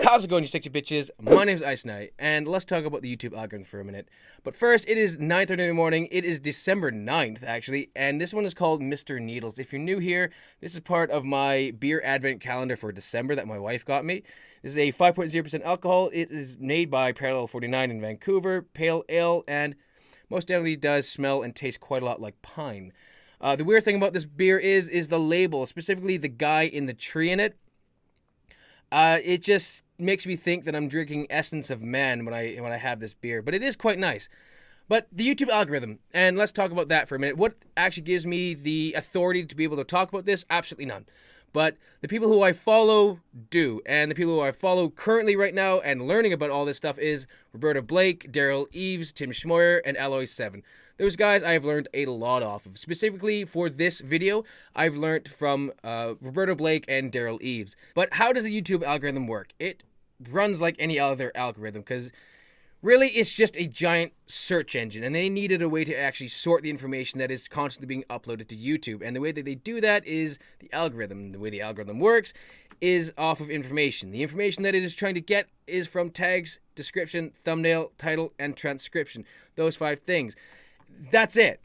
How's it going, you sexy bitches? My name's Ice Knight, and let's talk about the YouTube algorithm for a minute. But first, it is 9:30 in the morning. It is December 9th, actually, and this one is called Mr. Needles. If you're new here, this is part of my beer advent calendar for December that my wife got me. This is a 5.0% alcohol. It is made by Parallel 49 in Vancouver, pale ale, and most definitely does smell and taste quite a lot like pine. The weird thing about this beer is the label, specifically the guy in the tree in it. It just makes me think that I'm drinking Essence of Man when I have this beer, but it is quite nice. But the YouTube algorithm, and let's talk about that for a minute. What actually gives me the authority to be able to talk about this? Absolutely none. But the people who I follow do, and the people who I follow currently right now and learning about all this stuff is Roberta Blake, Daryl Eves, Tim Schmoyer, and Alloy7. Those guys I have learned a lot off of. Specifically for this video, I've learned from Roberta Blake and Daryl Eves. But how does the YouTube algorithm work? It runs like any other algorithm, because really, it's just a giant search engine, and they needed a way to actually sort the information that is constantly being uploaded to YouTube. And the way that they do that is the algorithm. The way the algorithm works is off of information. The information that it is trying to get is from tags, description, thumbnail, title, and transcription. Those 5 things. That's it.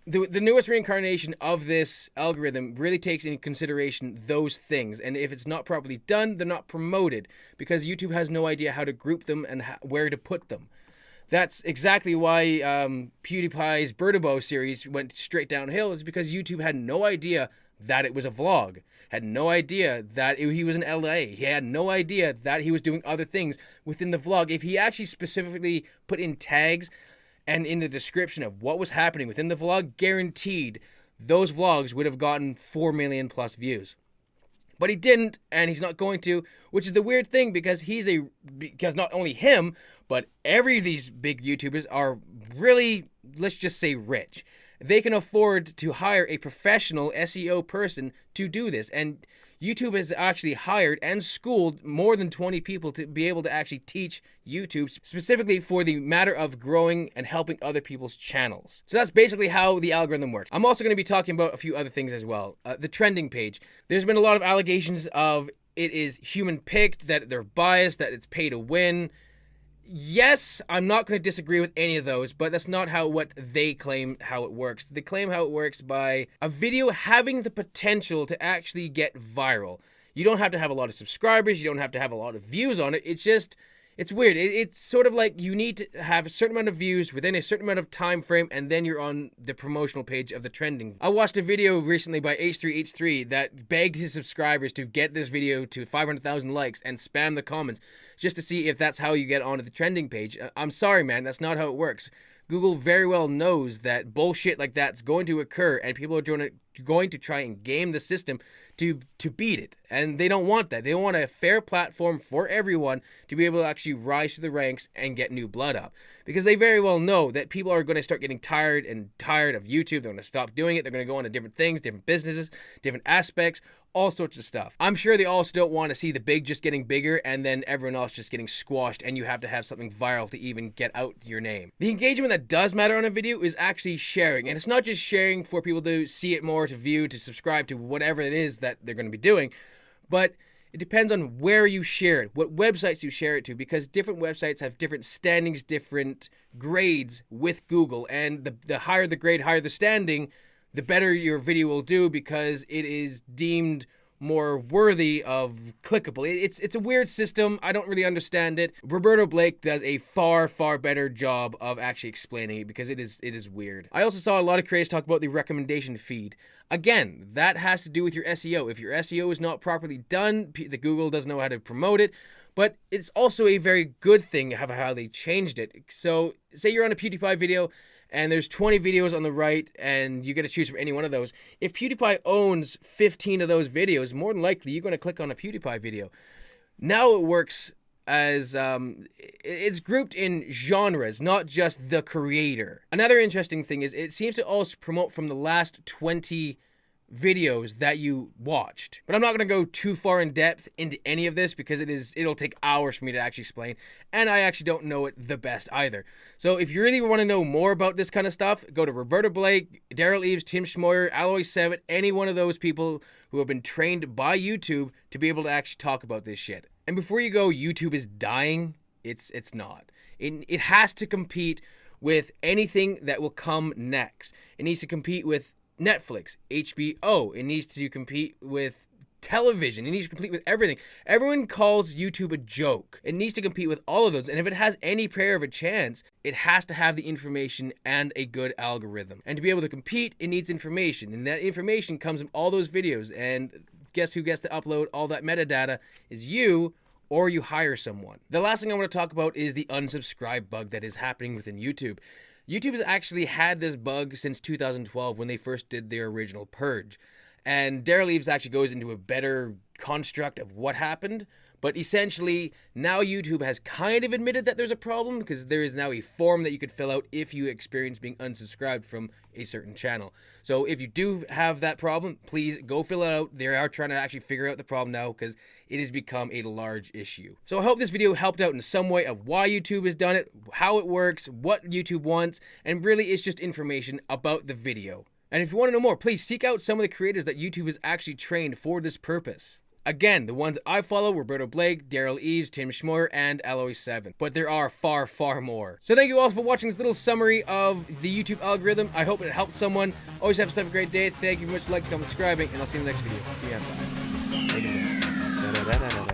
The newest reincarnation of this algorithm really takes into consideration those things, and if it's not properly done, they're not promoted, because YouTube has no idea how to group them and where to put them. That's exactly why PewDiePie's Bertabo series went straight downhill, is because YouTube had no idea that it was a vlog, had no idea that he was in LA, he had no idea that he was doing other things within the vlog. If he actually specifically put in tags and in the description of what was happening within the vlog, guaranteed those vlogs would have gotten 4 million plus views. But he didn't, and he's not going to, which is the weird thing, because because not only him, but every of these big YouTubers are really, let's just say, rich. They can afford to hire a professional SEO person to do this, and YouTube has actually hired and schooled more than 20 people to be able to actually teach YouTube, specifically for the matter of growing and helping other people's channels. So that's basically how the algorithm works. I'm also going to be talking about a few other things as well. The trending page. There's been a lot of allegations of it is human picked, that they're biased, that it's pay to win. Yes, I'm not going to disagree with any of those, but that's not what they claim how it works. They claim how it works by a video having the potential to actually get viral. You don't have to have a lot of subscribers, you don't have to have a lot of views on it. It's weird. It's sort of like you need to have a certain amount of views within a certain amount of time frame, and then you're on the promotional page of the trending. I watched a video recently by H3H3 that begged his subscribers to get this video to 500,000 likes and spam the comments just to see if that's how you get onto the trending page. I'm sorry, man, that's not how it works. Google very well knows that bullshit like that's going to occur, and people are going to try and game the system to beat it. And they don't want that. They want a fair platform for everyone to be able to actually rise to the ranks and get new blood up. Because they very well know that people are going to start getting tired of YouTube. They're going to stop doing it. They're going to go into different things, different businesses, different aspects, all sorts of stuff. I'm sure they also don't want to see the big just getting bigger and then everyone else just getting squashed, and you have to have something viral to even get out your name. The engagement that does matter on a video is actually sharing. And it's not just sharing for people to see it more, to view, to subscribe to whatever it is that they're going to be doing, but it depends on where you share it, what websites you share it to, because different websites have different standings, different grades with Google, and the higher the grade, higher the standing, the better your video will do, because it is deemed more worthy of clickable. It's a weird system. I don't really understand it. Roberta Blake does a far better job of actually explaining it, because it is weird. I also saw a lot of creators talk about the recommendation feed. Again, that has to do with your SEO. If your SEO is not properly done, the Google doesn't know how to promote it. But it's also a very good thing how they changed it. So say you're on a PewDiePie video and there's 20 videos on the right, and you get to choose from any one of those. If PewDiePie owns 15 of those videos, more than likely you're going to click on a PewDiePie video. Now it works as it's grouped in genres, not just the creator. Another interesting thing is it seems to also promote from the last 20 videos that you watched. But I'm not going to go too far in depth into any of this, because it'll take hours for me to actually explain, and I actually don't know it the best either. So if you really want to know more about this kind of stuff, go to Roberta Blake, Daryl Eves, Tim Schmoyer, Alloy7, any one of those people who have been trained by YouTube to be able to actually talk about this shit. And before you go, YouTube is dying. It's not. It has to compete with anything that will come next. It needs to compete with Netflix, HBO. It needs to compete with television. It needs to compete with everything. Everyone calls YouTube a joke. It needs to compete with all of those. And if it has any prayer of a chance, it has to have the information and a good algorithm. And to be able to compete, it needs information. And that information comes from all those videos. And guess who gets to upload all that metadata is you, or you hire someone. The last thing I want to talk about is the unsubscribe bug that is happening within YouTube. YouTube has actually had this bug since 2012 when they first did their original purge. And Derral Eves actually goes into a better construct of what happened. But essentially, now YouTube has kind of admitted that there's a problem because there is now a form that you could fill out if you experience being unsubscribed from a certain channel. So if you do have that problem, please go fill it out. They are trying to actually figure out the problem now because it has become a large issue. So I hope this video helped out in some way of why YouTube has done it, how it works, what YouTube wants, and really it's just information about the video. And if you want to know more, please seek out some of the creators that YouTube has actually trained for this purpose. Again, the ones that I follow, Roberto Blake, Derral Eves, Tim Schmoyer, and Alloy7. But there are far, far more. So thank you all for watching this little summary of the YouTube algorithm. I hope it helped someone. Always have yourself a great day. Thank you very much for liking, comment, subscribing, and I'll see you in the next video. Yeah, bye.